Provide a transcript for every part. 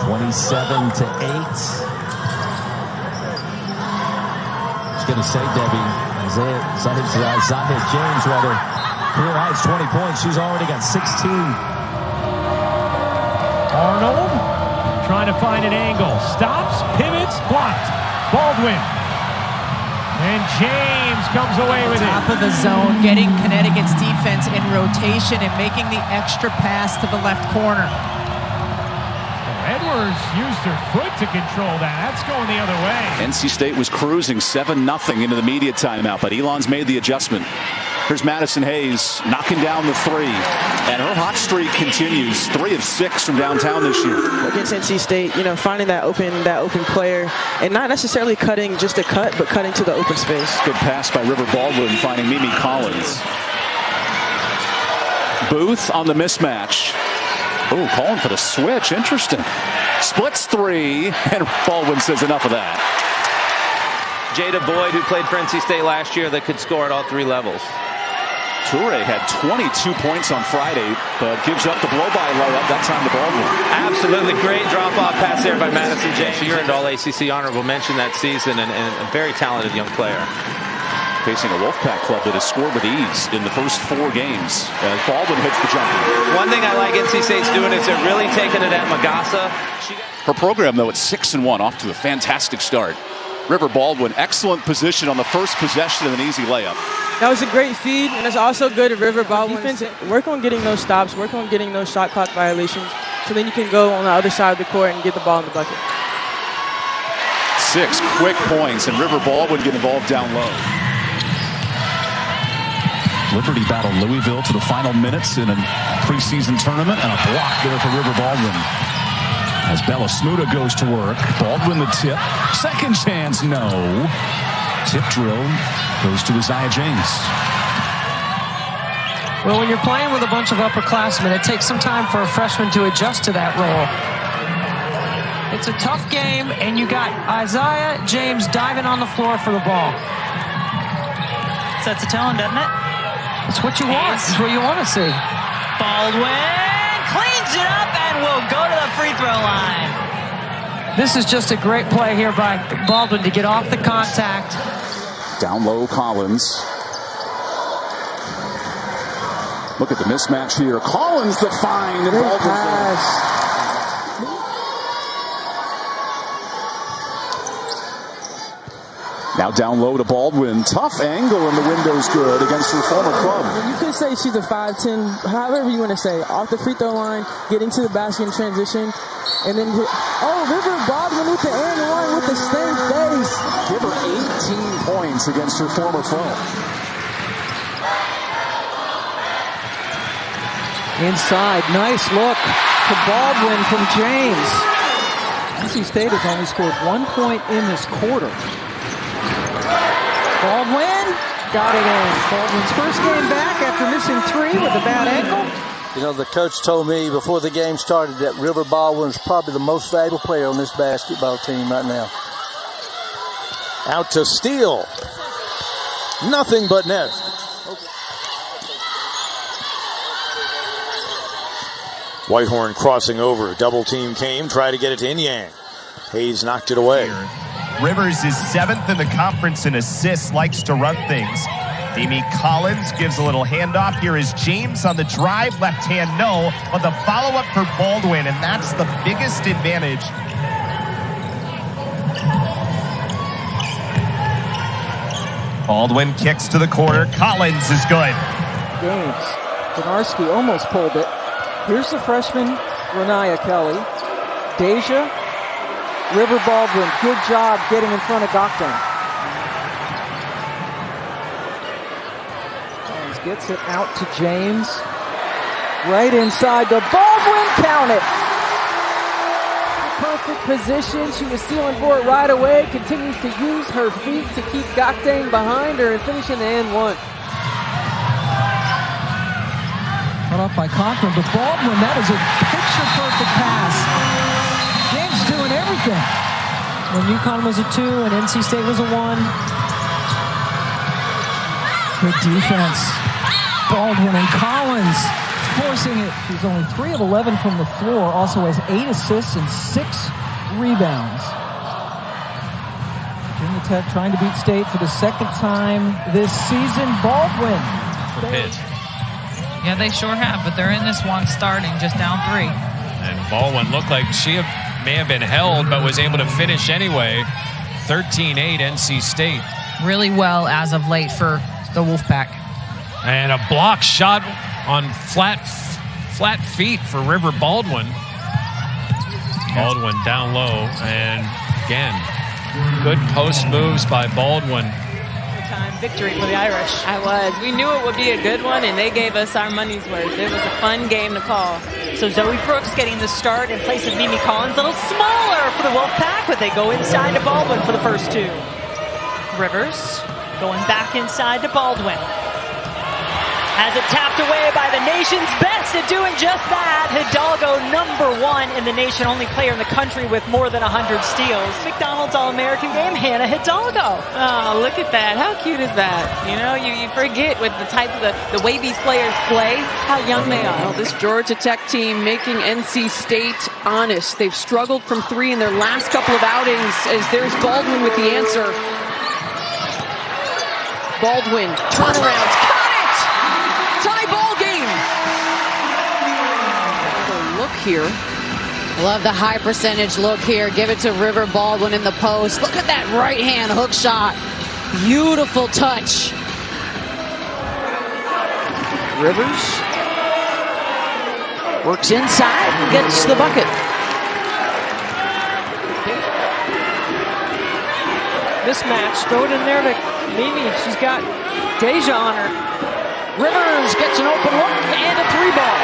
27-8. Going to say, Debbie, Isaiah James, rather, career high is 20 points. She's already got 16. Arnold trying to find an angle. Stops, pivots, blocked. Baldwin. And James comes away with it. Top of the zone, getting Connecticut's defense in rotation and making the extra pass to the left corner. Edwards used her foot to control that. That's going the other way. NC State was cruising 7-0 into the media timeout, but Elon's made the adjustment. Here's Madison Hayes knocking down the three, and her hot streak continues. 3 of 6 from downtown this year. Against NC State, finding that open player, and not necessarily cutting just a cut, but cutting to the open space. Good pass by River Baldwin, finding Mimi Collins. Booth on the mismatch. Oh, calling for the switch. Interesting. Splits 3, and Baldwin says enough of that. Jada Boyd, who played for NC State last year, that could score at all 3 levels. Toure had 22 points on Friday, but gives up the blow-by layup that time to Baldwin. Absolutely great drop-off pass there by Madison James. She earned all ACC honorable mention that season, and a very talented young player. Facing a Wolfpack club that has scored with ease in the first 4 games. As Baldwin hits the jumper. One thing I like NC State's doing is they're really taking it at Magassa. Her program, though, at 6-1, off to a fantastic start. River Baldwin, excellent position on the first possession of an easy layup. That was a great feed, and it's also good at River Baldwin. Defense, work on getting those stops, work on getting those shot clock violations, so then you can go on the other side of the court and get the ball in the bucket. 6 quick points, and River Baldwin get involved down low. Liberty battled Louisville to the final minutes in a preseason tournament, and a block there for River Baldwin. As Bella Smuda goes to work, Baldwin the tip. Second chance, no. Tip drill goes to Isaiah James. Well, when you're playing with a bunch of upperclassmen, it takes some time for a freshman to adjust to that role. It's a tough game, and you got Isaiah James diving on the floor for the ball. Sets a tone, doesn't it? It's what you want. It's what you want to see. Baldwin cleans it up and will go to the free throw line. This is just a great play here by Baldwin to get off the contact. Down low, Collins. Look at the mismatch here. Collins the find. And Baldwin's now down low to Baldwin. Tough angle, and the window's good against her former club. You could say she's a 5'10", however you want to say. Off the free throw line, getting to the basket in transition, and then River Baldwin with the and one with the stank face. Give her 18 points against her former foe. Inside, nice look to Baldwin from James. NC State has only scored 1 point in this quarter. Baldwin got it in. Baldwin's first game back after missing 3 with a bad ankle. The coach told me before the game started that River Baldwin's probably the most valuable player on this basketball team right now. Out to steal. Nothing but net. Whitehorn crossing over. Double team came. Tried to get it to Inyang. Hayes knocked it away. Rivers is 7th in the conference in assists, likes to run things. Mimi Collins gives a little handoff. Here is James on the drive, left hand no, but the follow-up for Baldwin, and that's the biggest advantage. Baldwin kicks to the corner. Collins is good. James. Donarski almost pulled it. Here's the freshman, Renaya Kelly. Deja. River Baldwin, good job getting in front of Gokten. Collins gets it out to James. Right inside to Baldwin, count it. Perfect position, she was stealing for it right away. Continues to use her feet to keep Gokten behind her and finishing the N1. Cut off by Cochran, but Baldwin, that is a picture-perfect pass. James doing everything. When UConn was a 2 and NC State was a 1. Good defense. Baldwin and Collins forcing it. She's only 3 of 11 from the floor. Also has 8 assists and 6 rebounds. Virginia Tech trying to beat State for the second time this season. Baldwin. Yeah, they sure have, but they're in this one starting just down 3. And Baldwin looked like she may have been held, but was able to finish anyway. 13-8 NC State. Really well as of late for the Wolfpack. And a block shot on flat feet for River Baldwin. Baldwin down low, and again, good post moves by Baldwin. Victory for the Irish. We knew it would be a good one, and they gave us our money's worth. It was a fun game to call. So Zoe Brooks getting the start in place of Mimi Collins. A little smaller for the Wolfpack, but they go inside to Baldwin for the first 2. Rivers going back inside to Baldwin. Has it tapped away by the nation's best at doing just that. Hidalgo, #1 in the nation, only player in the country with more than 100 steals. McDonald's All-American game, Hannah Hidalgo. Oh, look at that. How cute is that? You know, you forget with the type of the way these players play, how young they are. Well, this Georgia Tech team making NC State honest. They've struggled from 3 in their last couple of outings, as there's Baldwin with the answer. Baldwin, turnarounds. Tie ball game. Look here. Love the high percentage look here. Give it to River Baldwin in the post. Look at that right hand hook shot. Beautiful touch. Rivers works inside and gets the bucket. Mismatch. Throw it in there to Mimi. She's got Deja on her. Rivers gets an open look and a 3-ball.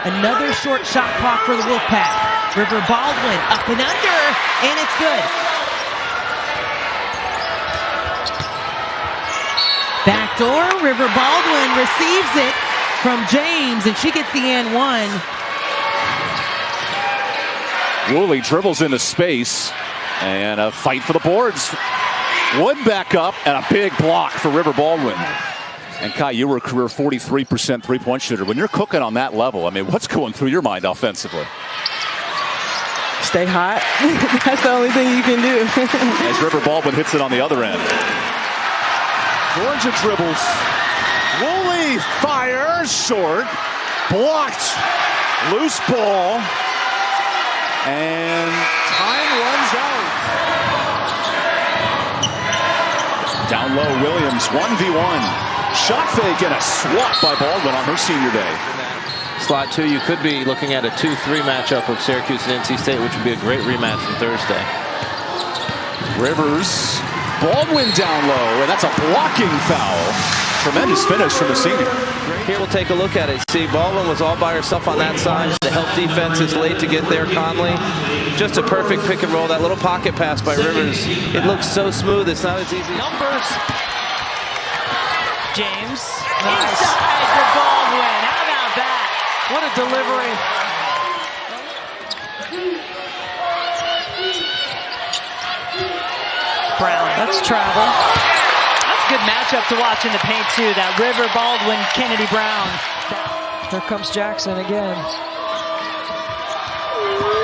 Another short shot clock for the Wolfpack. River Baldwin up and under, and it's good. Backdoor, River Baldwin receives it from James, and she gets the and 1. Woolley dribbles into space, and a fight for the boards. Wood back up, and a big block for River Baldwin. And Kai, you were a career 43% three-point shooter. When you're cooking on that level, I mean, what's going through your mind offensively? Stay hot. That's the only thing you can do. As River Baldwin hits it on the other end. Georgia dribbles. Woolley fires short. Blocked. Loose ball. And time runs out. Down low, Williams, 1v1. Shot fake and a swat by Baldwin on her senior day. Slot 2, you could be looking at a 2-3 matchup of Syracuse and NC State, which would be a great rematch from Thursday. Rivers, Baldwin down low, and that's a blocking foul. Tremendous finish from the senior. Here we'll take a look at it. See, Baldwin was all by herself on that side. The help defense is late to get there. Conley, just a perfect pick and roll. That little pocket pass by Rivers. It looks so smooth. It's not as easy. Numbers. James. Nice. Inside to Baldwin. How about that? What a delivery. Brown. That's travel. That's a good matchup to watch in the paint, too. That River Baldwin, Kennedy Brown. Here comes Jackson again.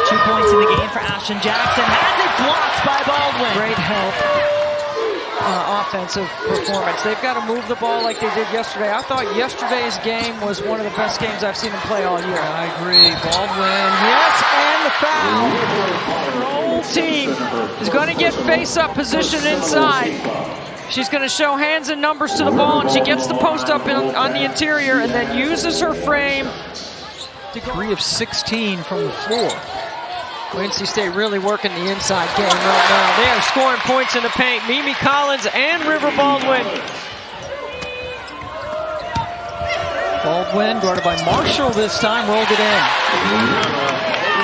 2 points in the game for Ashton Jackson. Has it blocked by Baldwin. Great help. Offensive performance. They've got to move the ball like they did yesterday. I thought yesterday's game was one of the best games I've seen them play all year. I agree. Baldwin, yes, and the foul. The whole team is going to get face-up position inside. She's going to show hands and numbers to the ball, and she gets the post up on the interior and then uses her frame. 3 of 16 from the floor. NC State really working the inside game right now. They are scoring points in the paint. Mimi Collins and River Baldwin. Baldwin, guarded by Marshall this time, rolled it in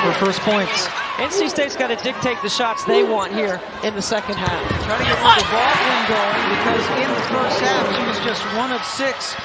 for first points. NC State's got to dictate the shots they want here in the second half. Try to get River Baldwin going, because in the first half she was just 1 of 6